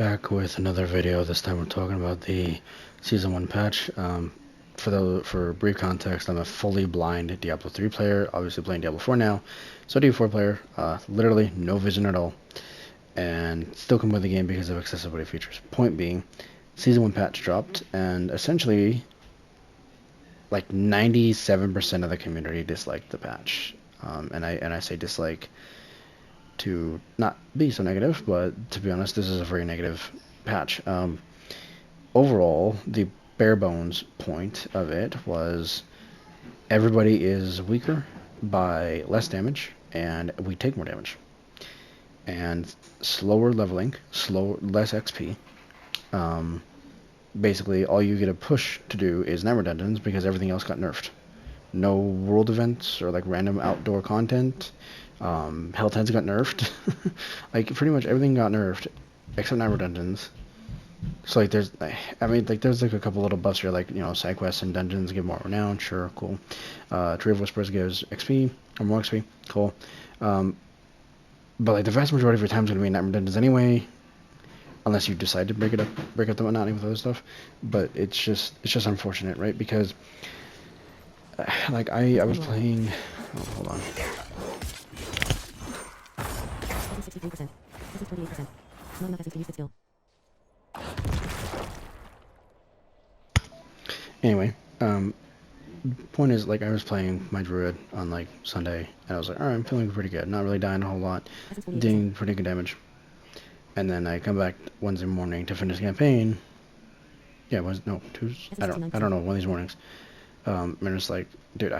Back with another video. This time we're talking about the Season 1 patch. For brief context, I'm a fully blind Diablo 3 player, obviously playing Diablo 4 now. So Diablo 4 player, literally no vision at all, and still come with the game because of accessibility features. Point being, Season 1 patch dropped, and essentially, like 97% of the community disliked the patch. And I say dislike to not be so negative, but to be honest, this is a very negative patch. Overall, the bare bones point of it was everybody is weaker by less damage, and we take more damage. And slower leveling, less XP. Basically, all you get a push to do is Nightmare Dungeons because everything else got nerfed. No world events or like random outdoor content. Hell 10's got nerfed. Like pretty much everything got nerfed except Nightmare Dungeons. So like there's, there's like a couple little buffs here, like side quests and dungeons give more renown. Sure, cool. Tree of Whispers gives XP or more XP. Cool. But like the vast majority of your time is gonna be in Nightmare Dungeons anyway, unless you decide to break up the monotony with other stuff. But it's just unfortunate, right? Because like I was playing. Oh, hold on. This is 63%. This is 28%. Not enough to use it still. Anyway, point is, like, I was playing my druid on like Sunday, and I was like, alright, I'm feeling pretty good, not really dying a whole lot, doing pretty good damage. And then I come back Wednesday morning to finish the campaign. Yeah, Tuesday. I don't know, one of these mornings. And it's like, dude,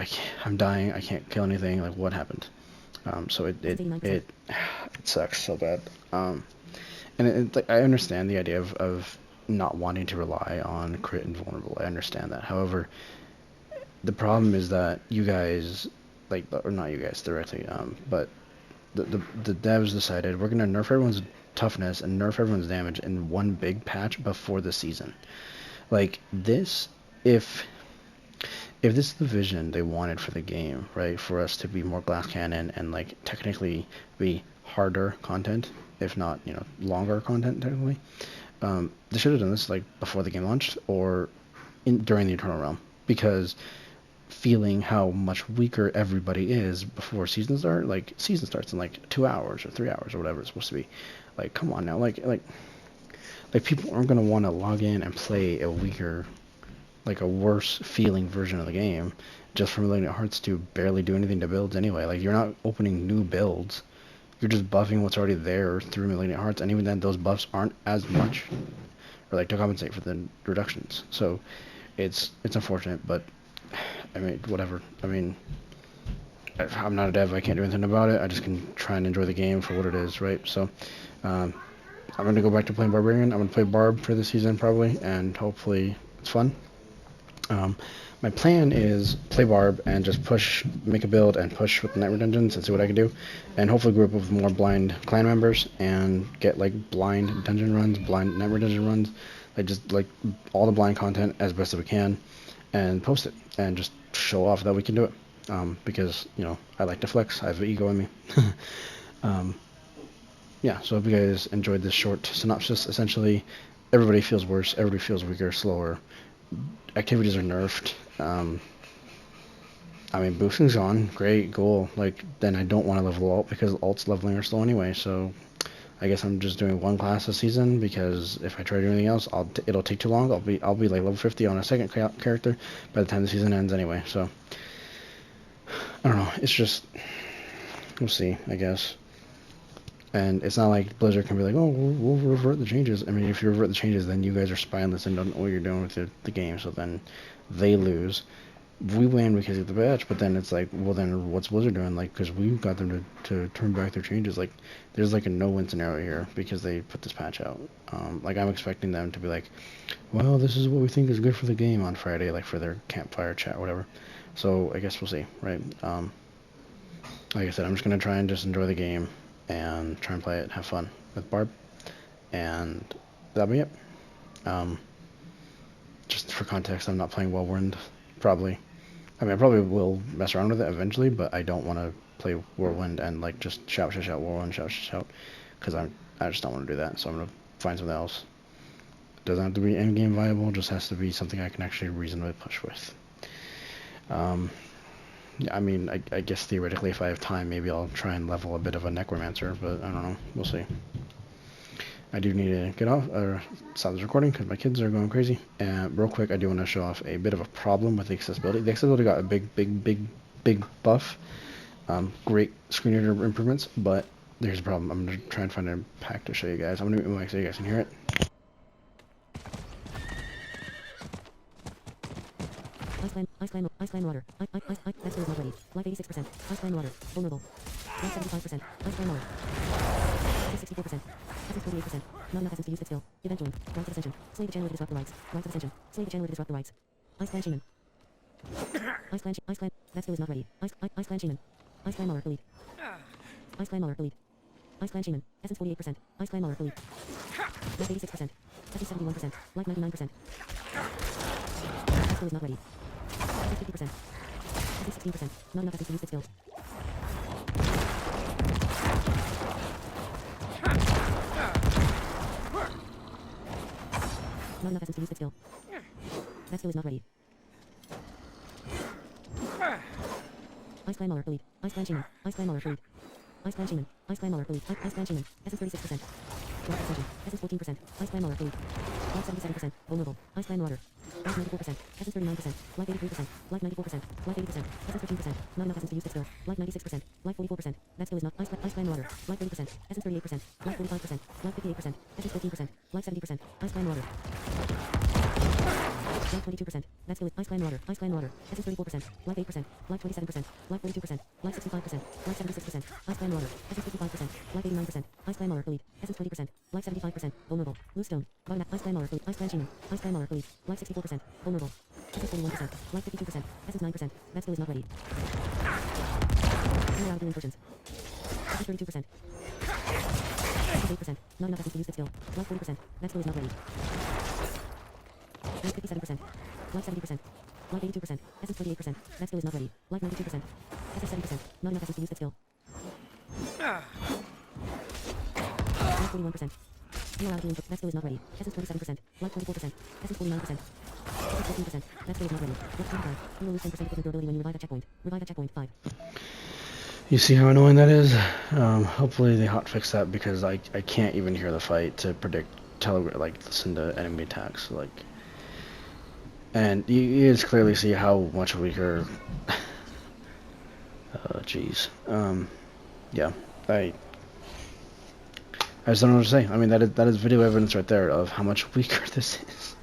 I'm dying. I can't kill anything. Like, what happened? So it sucks so bad. And like, I understand the idea of not wanting to rely on crit and vulnerable. I understand that. However, the problem is that you guys, like, or not you guys directly, but the devs decided we're gonna nerf everyone's toughness and nerf everyone's damage in one big patch before the season. Like this, if this is the vision they wanted for the game, right, for us to be more glass cannon and like technically be harder content, if not longer content technically, they should have done this like before the game launched or during the Eternal Realm, because feeling how much weaker everybody is before season starts in like 2 hours or 3 hours or whatever it's supposed to be. Like, come on now, like people aren't gonna want to log in and play a weaker, like a worse feeling version of the game just for Malignant Hearts to barely do anything to builds anyway. Like, you're not opening new builds, you're just buffing what's already there through Malignant Hearts, and even then those buffs aren't as much, or like to compensate for the reductions. So it's unfortunate, but I mean, whatever. I mean, I'm not a dev, I can't do anything about it. I just can try and enjoy the game for what it is, right? So I'm going to go back to playing Barbarian. I'm going to play Barb for the season probably, and hopefully it's fun. My plan is play Barb and just make a build and push with the Nightmare Dungeons and see what I can do, and hopefully group up with more blind clan members and get like blind dungeon runs, blind Nightmare Dungeon runs, like just like all the blind content as best as we can, and post it and just show off that we can do it. Because I like to flex. I have ego in me. Yeah, so I hope you guys enjoyed this short synopsis. Essentially, everybody feels worse, everybody feels weaker, slower. Activities are nerfed. I mean, boosting's on, great, cool. Like, then I don't want to level alt because alts leveling are slow anyway. So I guess I'm just doing one class this season, because if I try to do anything else, it'll take too long. I'll be like level 50 on a second character by the time the season ends anyway. So I don't know. It's just, we'll see, I guess. And it's not like Blizzard can be like, oh, we'll revert the changes. I mean, if you revert the changes, then you guys are spineless and don't know what you're doing with the game. So then they lose. We win because of the patch, but then it's like, well, then what's Blizzard doing? Like, because we got them to turn back their changes. Like, there's like a no-win scenario here because they put this patch out. Like, I'm expecting them to be like, well, this is what we think is good for the game on Friday, like for their campfire chat or whatever. So I guess we'll see, right? Like I said, I'm just gonna try and just enjoy the game and try and play it, have fun with Barb, and that'll be it. Just for context, I'm not playing Whirlwind, probably. I mean, I probably will mess around with it eventually, but I don't want to play Whirlwind and like just shout Whirlwind, shout, because I just don't want to do that. So I'm gonna find something else. Doesn't have to be endgame viable, just has to be something I can actually reasonably push with. Yeah, I mean, I guess theoretically if I have time, maybe I'll try and level a bit of a necromancer, but I don't know. We'll see. I do need to get off, or stop this recording because my kids are going crazy. And real quick, I do want to show off a bit of a problem with the accessibility. The accessibility got a big buff. Great screen reader improvements, but there's a problem. I'm going to try and find a pack to show you guys. I'm going to mute my mic so you guys can hear it. Ice climb water. That's not ready. Life 86%. Ice climb water. Vulnerable. Life 75%. Ice climb water. 64%. Essence 48%. Not enough essence to use it still. Eventually. Rights of Ascension. Slay the channel to disrupt the rights. Rights of Ascension. Slay the channel to disrupt the rights. Ice clan shaman. Ice clan. That skill is not ready. Ice clan shaman. Ice clan mauler. Elite. Ice clan mauler. Elite. Ice clan shaman. Essence 48%. Ice clan mauler. Elite. Life 86%. Essence 71%. Life 99%. That skill is not ready. Essence 50%. Essence 16%. Not enough essence to use it still. Not enough essence to use it still. That skill is not ready. Ice clan mauler. Elite. Ice clan shaman. Ice clan mauler. Elite. Ice clan shaman. Ice clan mauler. Elite. Ice clan shaman. Essence 36%. Life Ascension. Essence 14%. Ice clan mauler. Elite. Life 77%. Vulnerable. Ice clan water. Life 94%. Essence 39%. Life 83%. Life 94%. Life 80%. Essence 13%. Not enough essence to use it still. Life 96%. Life 44%. That skill is not. Ice clan water. Life 30%. Essence 38%. Life 45%. Life 58%. Essence 15%. Life 70%. Ice clan water. Life 22%. That skill is Ice clan water. Ice clan water. Essence 34%. Life 8%. Life 27%. Life 42%. Life 65%. Life 76%. Ice clan water. Essence 55%. Life 89%. Ice clan water. Elite. Essence 20%. Life 75%. Vulnerable. Loose stone. Bottom. Ice clan water. Elite. Ice clan shaman. Ice clan water. Elite. Life 64%. Vulnerable. Essence 41%. Life 52%. Essence 9%. That skill is not ready. Immorality inversions. Essence 32%. Essence 8%. Not enough essence to use it still. Life 40%. That skill is not ready. Life 57%. Life 70%. Life 82%. Essence 28%. That skill is not ready. Life 92%. Essence 7%. Not enough essence to use it still. Life 41%. Immorality input. That skill is not ready. Essence 27%. Life 24%. Essence 49%. Essence 14%. That skill is not ready. Life 25. You will lose 10% of your durability when you revive at checkpoint. Revive at checkpoint 5. You see how annoying that is? Hopefully they hotfix that because I can't even hear the fight to predict, listen to enemy attacks. And you just clearly see how much weaker. Jeez. Yeah. I just don't know what to say. I mean, that is video evidence right there of how much weaker this is.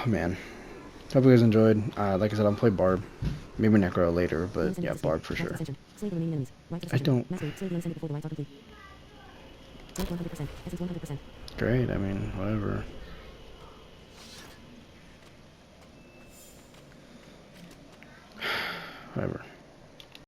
Man. Hope you guys enjoyed. Like I said, I'll play Barb. Maybe Necro later, but yeah, Barb for sure. I don't. Great, I mean, whatever. Whatever.